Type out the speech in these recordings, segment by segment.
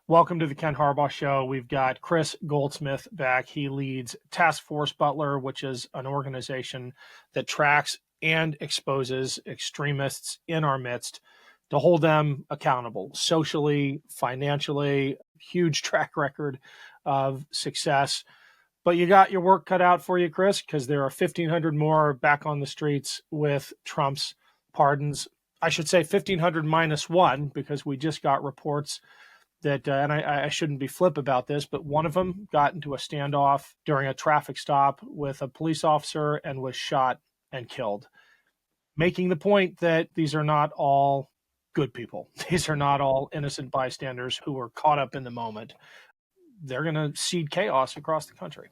Welcome to the Ken Harbaugh Show. We've got Kris Goldsmith back. He leads Task Force Butler, which is an organization that tracks and exposes extremists in our midst to hold them accountable socially, financially, huge track record of success. But you got your work cut out for you, Kris, because there are 1,500 more back on the streets with Trump's pardons. I should say 1,500 minus one, because we just got reports that, and I shouldn't be flip about this, but one of them got into a standoff during a traffic stop with a police officer and was shot and killed, making the point that these are not all good people. These are not all innocent bystanders who were caught up in the moment. They're going to seed chaos across the country.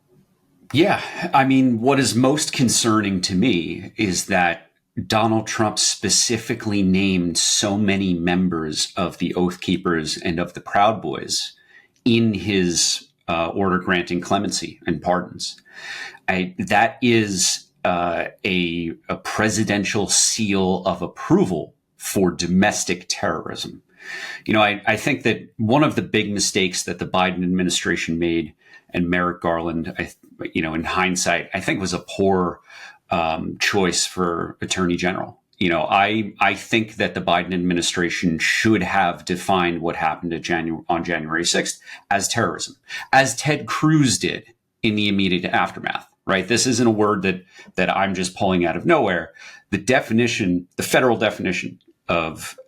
Yeah. I mean, what is most concerning to me is that Donald Trump specifically named so many members of the Oath Keepers and of the Proud Boys in his order granting clemency and pardons. That is a presidential seal of approval for domestic terrorism. You know, I think that one of the big mistakes that the Biden administration made, and Merrick Garland, in hindsight, I think was a poor choice for Attorney General. I think that the Biden administration should have defined what happened on January 6th as terrorism, as Ted Cruz did in the immediate aftermath. Right? This isn't a word that I'm just pulling out of nowhere. The federal definition of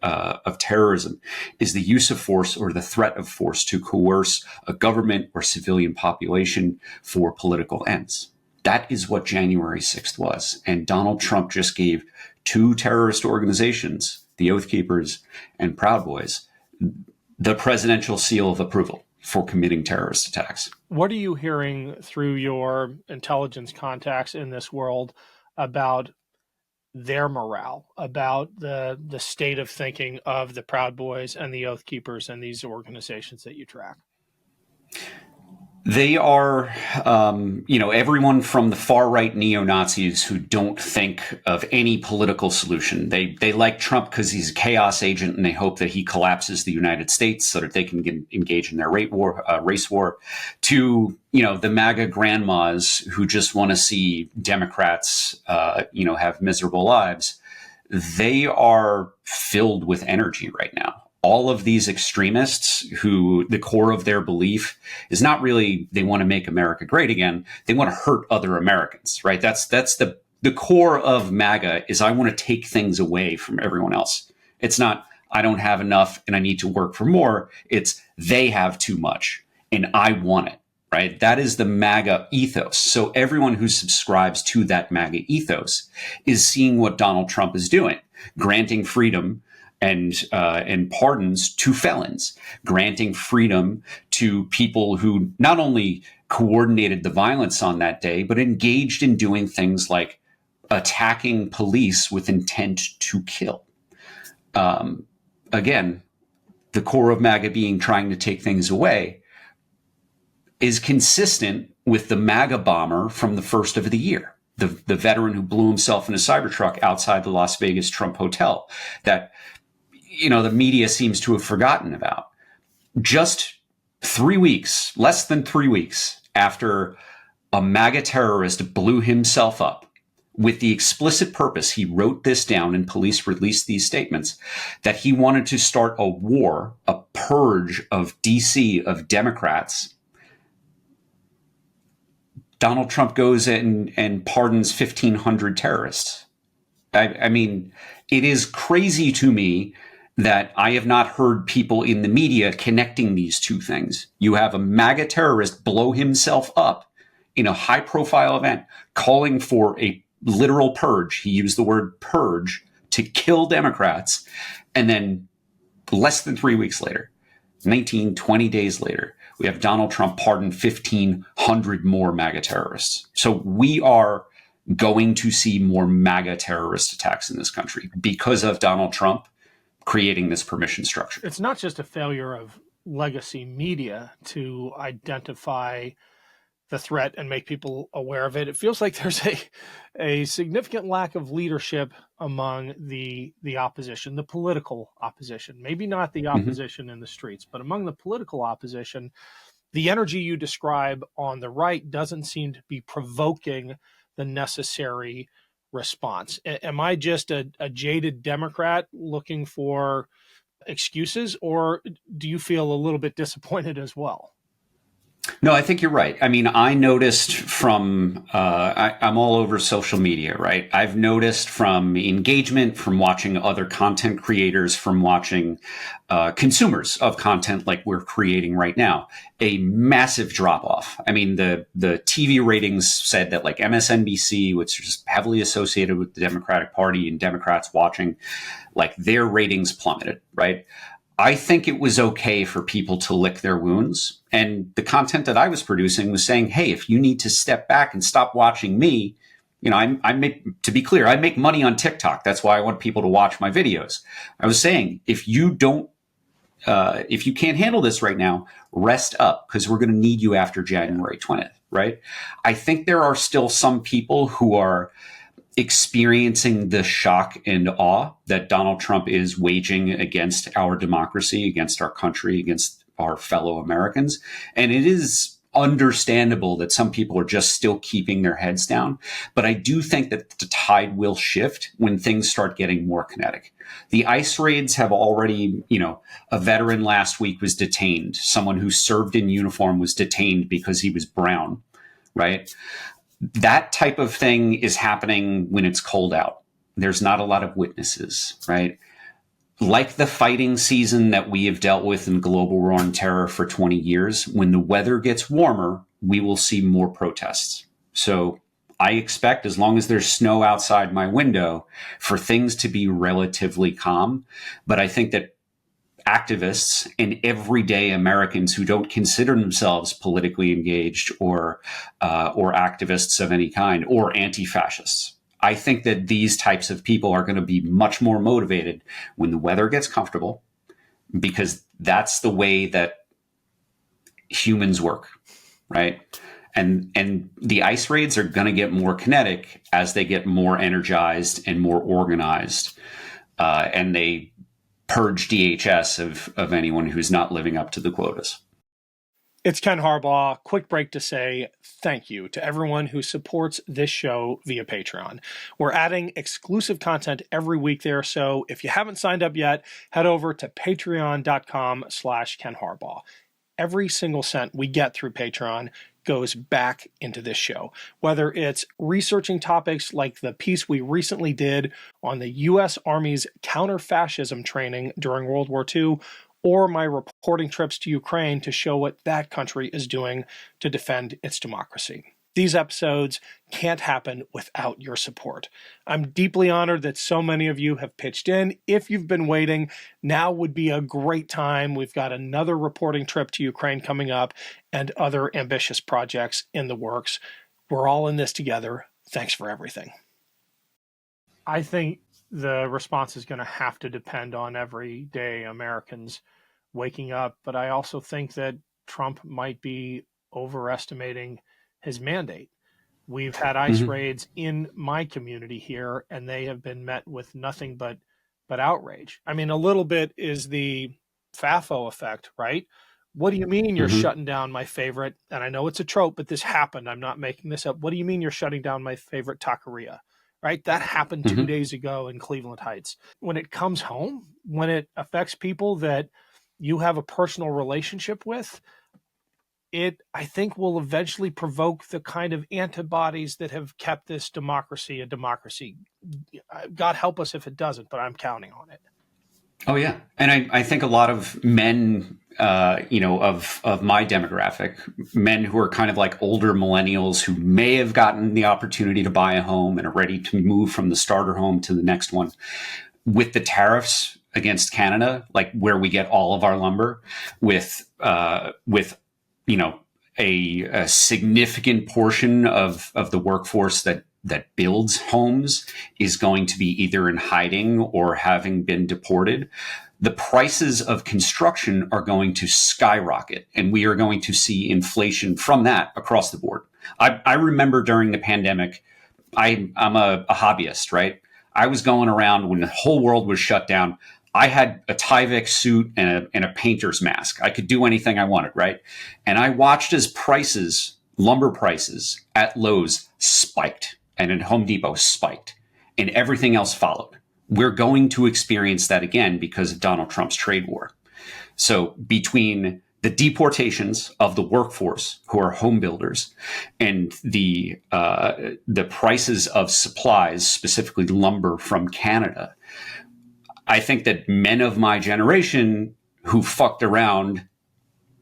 terrorism is the use of force or the threat of force to coerce a government or civilian population for political ends. That is what January 6th was. And Donald Trump just gave two terrorist organizations, the Oath Keepers and Proud Boys, the presidential seal of approval for committing terrorist attacks. What are you hearing through your intelligence contacts in this world about their morale, about the state of thinking of the Proud Boys and the Oath Keepers and these organizations that you track? They are, everyone from the far-right neo-Nazis who don't think of any political solution. They like Trump because he's a chaos agent and they hope that he collapses the United States so that they can engage in their race war, to, the MAGA grandmas who just want to see Democrats, have miserable lives. They are filled with energy right now. All of these extremists who the core of their belief is not really they want to make America great again. They want to hurt other Americans, right? That's the core of MAGA is I want to take things away from everyone else. It's not I don't have enough and I need to work for more. It's they have too much and I want it, right? That is the MAGA ethos. So everyone who subscribes to that MAGA ethos is seeing what Donald Trump is doing, granting freedom and pardons to felons, granting freedom to people who not only coordinated the violence on that day, but engaged in doing things like attacking police with intent to kill. Again, the core of MAGA being trying to take things away is consistent with the MAGA bomber from the first of the year, the veteran who blew himself in a Cybertruck outside the Las Vegas Trump Hotel that the media seems to have forgotten about. Just 3 weeks, less than 3 weeks after a MAGA terrorist blew himself up with the explicit purpose, he wrote this down and police released these statements, that he wanted to start a war, a purge of DC, of Democrats. Donald Trump goes in and pardons 1,500 terrorists. I mean, it is crazy to me that I have not heard people in the media connecting these two things. You have a MAGA terrorist blow himself up in a high-profile event, calling for a literal purge. He used the word purge to kill Democrats. And then less than 3 weeks later, 19, 20 days later, we have Donald Trump pardon 1,500 more MAGA terrorists. So we are going to see more MAGA terrorist attacks in this country because of Donald Trump creating this permission structure. It's not just a failure of legacy media to identify the threat and make people aware of it. It feels like there's a significant lack of leadership among the opposition, the political opposition, maybe not the opposition in the streets, but among the political opposition. The energy you describe on the right doesn't seem to be provoking the necessary response. Am I just a jaded Democrat looking for excuses, or do you feel a little bit disappointed as well? No, I think you're right. I mean, I noticed from, I'm all over social media, right? I've noticed from engagement, from watching other content creators, from watching consumers of content like we're creating right now, a massive drop off. I mean, the TV ratings said that like MSNBC, which is heavily associated with the Democratic Party and Democrats watching, like their ratings plummeted, right? I think it was okay for people to lick their wounds. And the content that I was producing was saying, hey, if you need to step back and stop watching me, you know, I make, to be clear, I make money on TikTok. That's why I want people to watch my videos. I was saying, if you can't handle this right now, rest up, because we're going to need you after January 20th, right? I think there are still some people who are experiencing the shock and awe that Donald Trump is waging against our democracy, against our country, against our fellow Americans. And it is understandable that some people are just still keeping their heads down. But I do think that the tide will shift when things start getting more kinetic. The ICE raids have already, you know, a veteran last week was detained. Someone who served in uniform was detained because he was brown, right? That type of thing is happening when it's cold out. There's not a lot of witnesses, right? Like the fighting season that we have dealt with in global war on terror for 20 years, when the weather gets warmer, we will see more protests. So I expect, as long as there's snow outside my window, for things to be relatively calm. But I think that activists and everyday Americans who don't consider themselves politically engaged or activists of any kind, or anti-fascists, I think that these types of people are going to be much more motivated when the weather gets comfortable, because that's the way that humans work, right? And the ICE raids are going to get more kinetic as they get more energized and more organized, and they purge DHS of anyone who's not living up to the quotas. It's Ken Harbaugh. Quick break to say thank you to everyone who supports this show via Patreon. We're adding exclusive content every week there, so if you haven't signed up yet, head over to patreon.com/Ken Harbaugh. Every single cent we get through Patreon goes back into this show, whether it's researching topics like the piece we recently did on the U.S. Army's counter-fascism training during World War II, or my reporting trips to Ukraine to show what that country is doing to defend its democracy. These episodes can't happen without your support. I'm deeply honored that so many of you have pitched in. If you've been waiting, now would be a great time. We've got another reporting trip to Ukraine coming up and other ambitious projects in the works. We're all in this together. Thanks for everything. I think the response is going to have to depend on everyday Americans waking up, but I also think that Trump might be overestimating his mandate. We've had ICE raids in my community here, and they have been met with nothing but outrage. I mean, a little bit is the FAFO effect, right? What do you mean you're shutting down my favorite? And I know it's a trope, but this happened. I'm not making this up. What do you mean you're shutting down my favorite taqueria? Right? That happened 2 days ago in Cleveland Heights. When it comes home, when it affects people that you have a personal relationship with, it, I think, will eventually provoke the kind of antibodies that have kept this democracy a democracy. God help us if it doesn't, but I'm counting on it. Oh, yeah. And I think a lot of men, of my demographic, men who are kind of like older millennials who may have gotten the opportunity to buy a home and are ready to move from the starter home to the next one, with the tariffs against Canada, like where we get all of our lumber, with a significant portion of the workforce that builds homes is going to be either in hiding or having been deported. The prices of construction are going to skyrocket, and we are going to see inflation from that across the board. I remember during the pandemic, I'm a hobbyist, right? I was going around when the whole world was shut down. I had a Tyvek suit and a painter's mask. I could do anything I wanted, right? And I watched as lumber prices at Lowe's spiked and at Home Depot spiked, and everything else followed. We're going to experience that again because of Donald Trump's trade war. So between the deportations of the workforce who are home builders and the prices of supplies, specifically lumber from Canada, I think that men of my generation who fucked around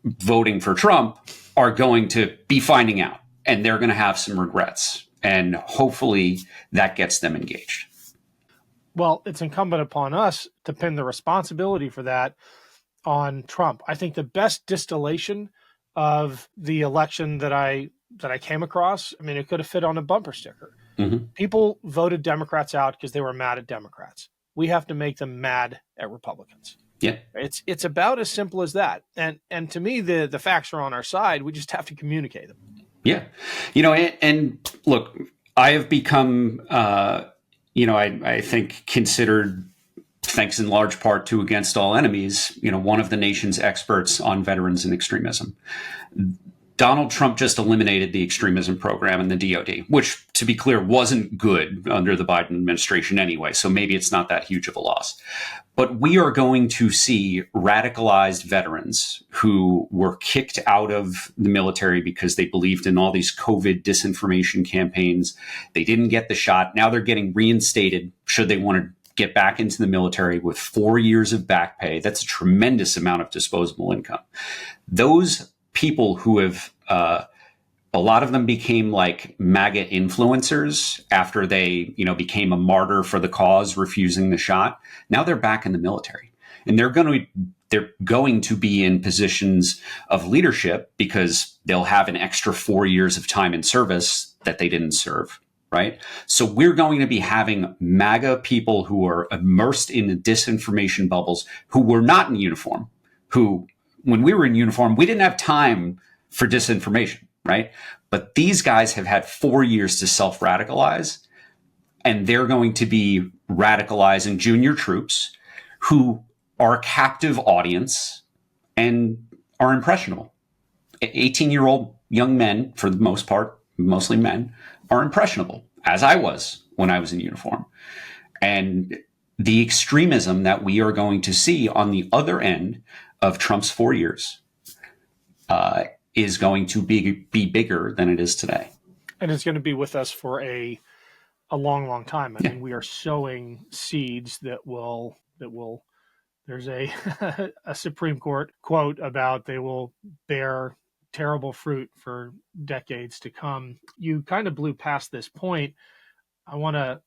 voting for Trump are going to be finding out, and they're going to have some regrets. And hopefully that gets them engaged. Well, it's incumbent upon us to pin the responsibility for that on Trump. I think the best distillation of the election that I came across, I mean, it could have fit on a bumper sticker. Mm-hmm. People voted Democrats out because they were mad at Democrats. We have to make them mad at Republicans. Yeah. It's about as simple as that. And to me, the facts are on our side. We just have to communicate them. Yeah. And look, I have become, I think considered, thanks in large part to Against All Enemies, one of the nation's experts on veterans and extremism. Donald Trump just eliminated the extremism program in the DoD, which, to be clear, wasn't good under the Biden administration anyway. So maybe it's not that huge of a loss. But we are going to see radicalized veterans who were kicked out of the military because they believed in all these COVID disinformation campaigns. They didn't get the shot. Now they're getting reinstated should they want to get back into the military with 4 years of back pay. That's a tremendous amount of disposable income. Those people who have, a lot of them became like MAGA influencers after they, became a martyr for the cause, refusing the shot. Now they're back in the military, and they're going to be in positions of leadership because they'll have an extra 4 years of time in service that they didn't serve. Right. So we're going to be having MAGA people who are immersed in the disinformation bubbles, who were not in uniform, who, when we were in uniform, we didn't have time for disinformation. Right. But these guys have had 4 years to self-radicalize, and they're going to be radicalizing junior troops who are a captive audience and are impressionable. 18-year-old young men, for the most part, mostly men, are impressionable, as I was when I was in uniform. And the extremism that we are going to see on the other end of Trump's 4 years is going to be bigger than it is today. And it's going to be with us for a long, long time. I mean, we are sowing seeds that will, there's a Supreme Court quote about they will bear terrible fruit for decades to come. You kind of blew past this point. I want to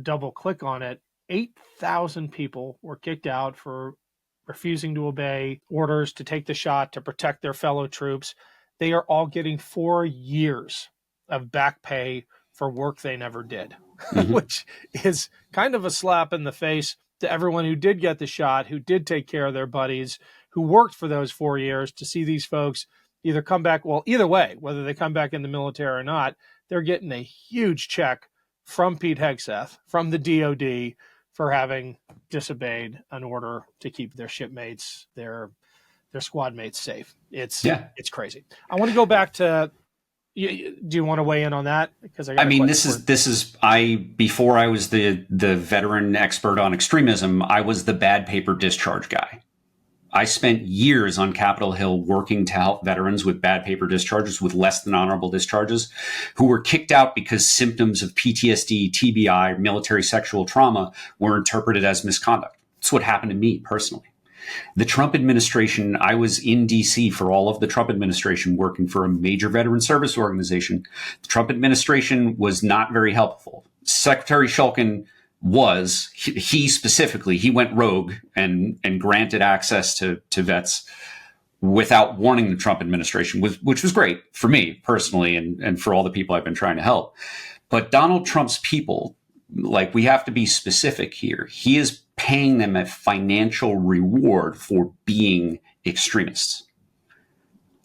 double click on it. 8,000 people were kicked out for refusing to obey orders to take the shot to protect their fellow troops. They are all getting 4 years of back pay for work they never did, which is kind of a slap in the face to everyone who did get the shot, who did take care of their buddies, who worked for those 4 years, to see these folks either come back, well, either way, whether they come back in the military or not, they're getting a huge check from Pete Hegseth, from the DOD, for having disobeyed an order to keep their shipmates, their squad mates safe. It's crazy. I want to go back to, do you want to weigh in on that? Because this is before I was the veteran expert on extremism, I was the bad paper discharge guy. I spent years on Capitol Hill working to help veterans with bad paper discharges, with less than honorable discharges, who were kicked out because symptoms of PTSD, TBI, military sexual trauma were interpreted as misconduct. That's what happened to me personally. The Trump administration, I was in DC for all of the Trump administration working for a major veteran service organization. The Trump administration was not very helpful. Secretary Shulkin he specifically went rogue and granted access to vets without warning the Trump administration, which was great for me personally and for all the people I've been trying to help. But Donald Trump's people, like, we have to be specific here. He is paying them a financial reward for being extremists.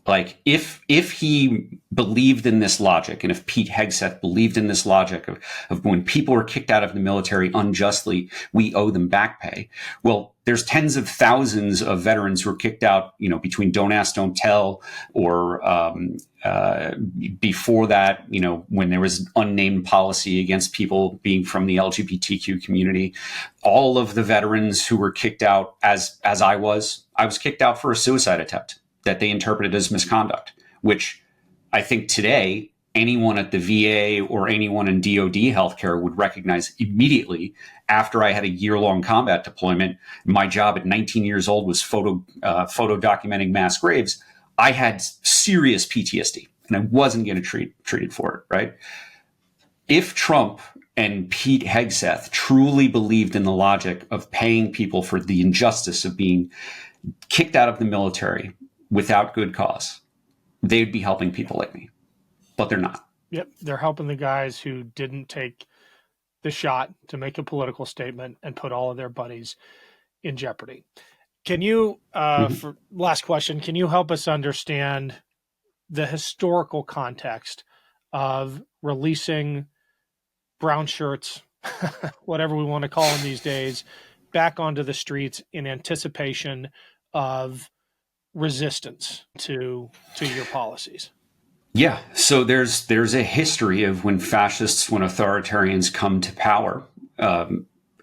Like if he believed in this logic, and if Pete Hegseth believed in this logic of when people are kicked out of the military unjustly, we owe them back pay. Well, there's tens of thousands of veterans who are kicked out, between Don't Ask, Don't Tell, or before that, when there was unnamed policy against people being from the LGBTQ community. All of the veterans who were kicked out, as I was kicked out for a suicide attempt that they interpreted as misconduct, which I think today anyone at the VA or anyone in DoD healthcare would recognize immediately. After I had a year-long combat deployment, my job at 19 years old was photo documenting mass graves. I had serious PTSD, and I wasn't getting treated for it, right? If Trump and Pete Hegseth truly believed in the logic of paying people for the injustice of being kicked out of the military without good cause, they'd be helping people like me, but they're not. Yep. They're helping the guys who didn't take the shot to make a political statement and put all of their buddies in jeopardy. Can you, for last question, can you help us understand the historical context of releasing brown shirts, whatever we want to call them these days, back onto the streets in anticipation of resistance to your policies? Yeah. So there's a history of when authoritarians come to power,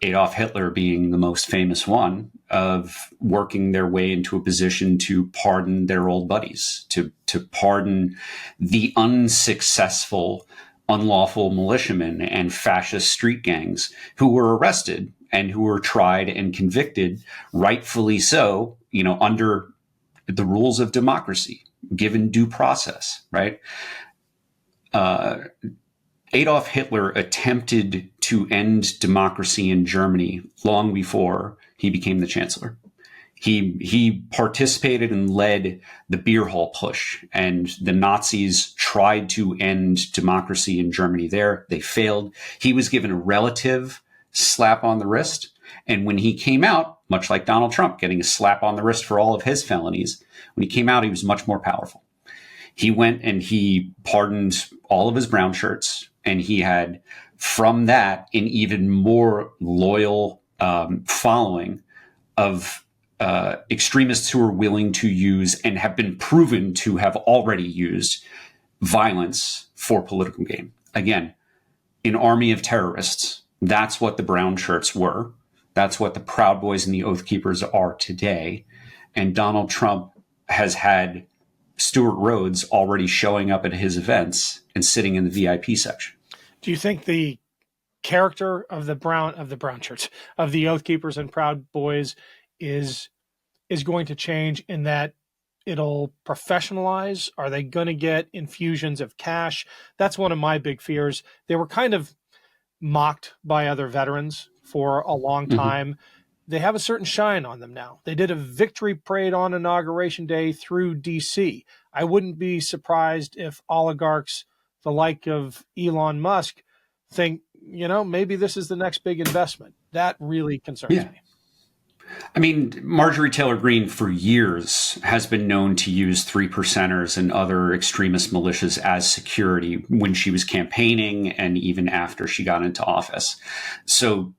Adolf Hitler being the most famous one, of working their way into a position to pardon their old buddies, to pardon the unsuccessful, unlawful militiamen and fascist street gangs who were arrested and who were tried and convicted, rightfully so, under the rules of democracy, given due process, right? Adolf Hitler attempted to end democracy in Germany long before he became the chancellor. He participated and led the beer hall push, and the Nazis tried to end democracy in Germany there. They failed. He was given a relative slap on the wrist. And when he came out, much like Donald Trump getting a slap on the wrist for all of his felonies, when he came out, he was much more powerful. He went and he pardoned all of his brown shirts, and he had, from that, an even more loyal following of extremists who are willing to use and have been proven to have already used violence for political gain. Again, an army of terrorists. That's what the brown shirts were. That's what the Proud Boys and the Oath Keepers are today. And Donald Trump has had Stuart Rhodes already showing up at his events and sitting in the VIP section. Do you think the character of the brown shirts, of the Oath Keepers and Proud Boys is going to change in that it'll professionalize? Are they going to get infusions of cash? That's one of my big fears. They were kind of mocked by other veterans for a long time. Mm-hmm. They have a certain shine on them now. They did a victory parade on Inauguration Day through DC. I wouldn't be surprised if oligarchs the like of Elon Musk think, maybe this is the next big investment. That really concerns me. I mean, Marjorie Taylor Greene for years has been known to use 3%ers and other extremist militias as security when she was campaigning and even after she got into office. So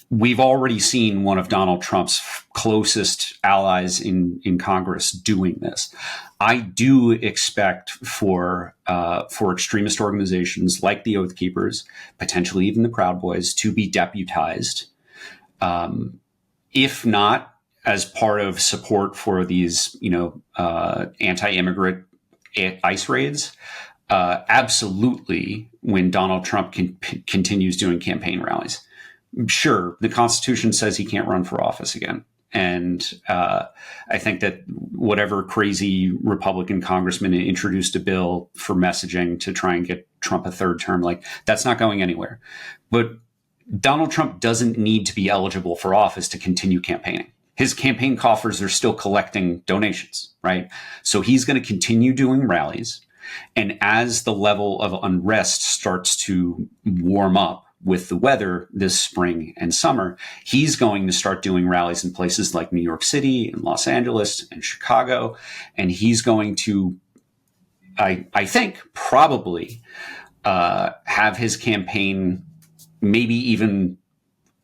we've already seen one of Donald Trump's closest allies in Congress doing this. I do expect for extremist organizations like the Oath Keepers, potentially even the Proud Boys, to be deputized. If not as part of support for these, anti-immigrant ICE raids, absolutely when Donald Trump continues doing campaign rallies. Sure, the Constitution says he can't run for office again. And I think that whatever crazy Republican congressman introduced a bill for messaging to try and get Trump a third term, that's not going anywhere. But Donald Trump doesn't need to be eligible for office to continue campaigning. His campaign coffers are still collecting donations, right? So he's going to continue doing rallies. And as the level of unrest starts to warm up with the weather this spring and summer, he's going to start doing rallies in places like New York City and Los Angeles and Chicago. And he's going to I think, probably have his campaign maybe even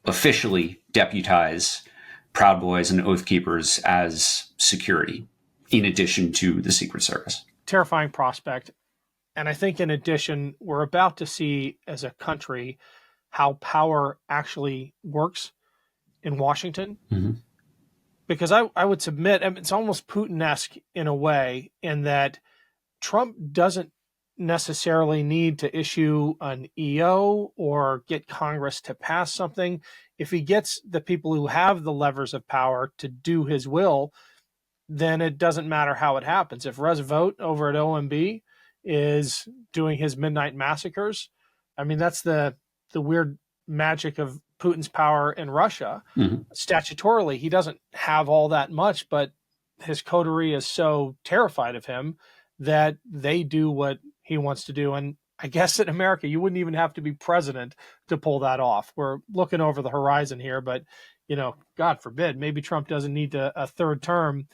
officially deputize Proud Boys and Oath Keepers as security, in addition to the Secret Service. Terrifying prospect. And I think in addition, we're about to see as a country how power actually works in Washington. Mm-hmm. Because I would submit, I mean, it's almost Putin-esque in a way, in that Trump doesn't necessarily need to issue an EO or get Congress to pass something. If he gets the people who have the levers of power to do his will, then it doesn't matter how it happens. If Rez Vogt over at OMB is doing his midnight massacres, I mean, that's the weird magic of Putin's power in Russia. Mm-hmm. Statutorily, he doesn't have all that much, but his coterie is so terrified of him that they do what he wants to do. And I guess in America, you wouldn't even have to be president to pull that off. We're looking over the horizon here, but, you know, God forbid, maybe Trump doesn't need a third term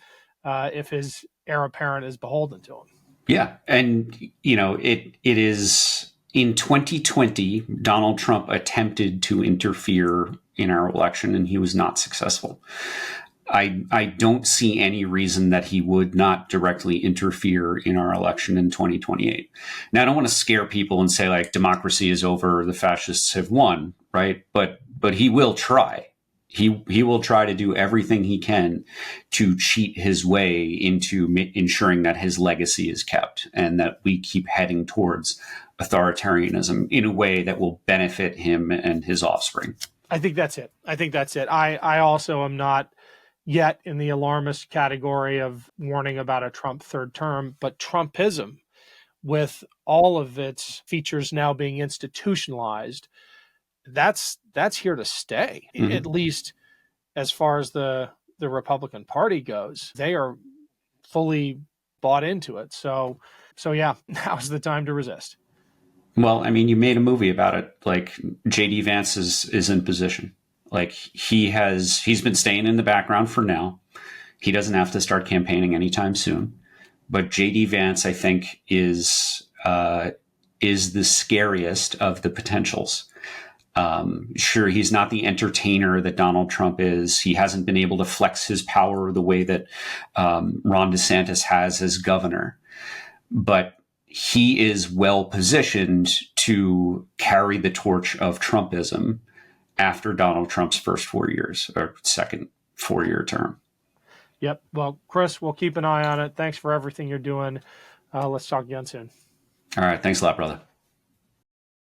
if his heir apparent is beholden to him. Yeah. And, you know, it is in 2020, Donald Trump attempted to interfere in our election and he was not successful. I don't see any reason that he would not directly interfere in our election in 2028. Now, I don't want to scare people and say like democracy is over, the fascists have won, right? But he will try. He will try to do everything he can to cheat his way into ensuring that his legacy is kept and that we keep heading towards authoritarianism in a way that will benefit him and his offspring. I think that's it. I also am not yet in the alarmist category of warning about a Trump third term, but Trumpism, with all of its features now being institutionalized, that's here to stay. Mm-hmm. At least as far as the Republican Party goes, they are fully bought into it. So yeah, now's the time to resist. Well, I mean, you made a movie about it. Like J.D. Vance is in position. Like he's been staying in the background for now. He doesn't have to start campaigning anytime soon. But J.D. Vance, I think, is the scariest of the potentials. Sure, he's not the entertainer that Donald Trump is. He hasn't been able to flex his power the way that Ron DeSantis has as governor. But he is well positioned to carry the torch of Trumpism after Donald Trump's first 4 years or second 4-year term. Yep. Well, Kris, we'll keep an eye on it. Thanks for everything you're doing. Let's talk again soon. All right. Thanks a lot, brother.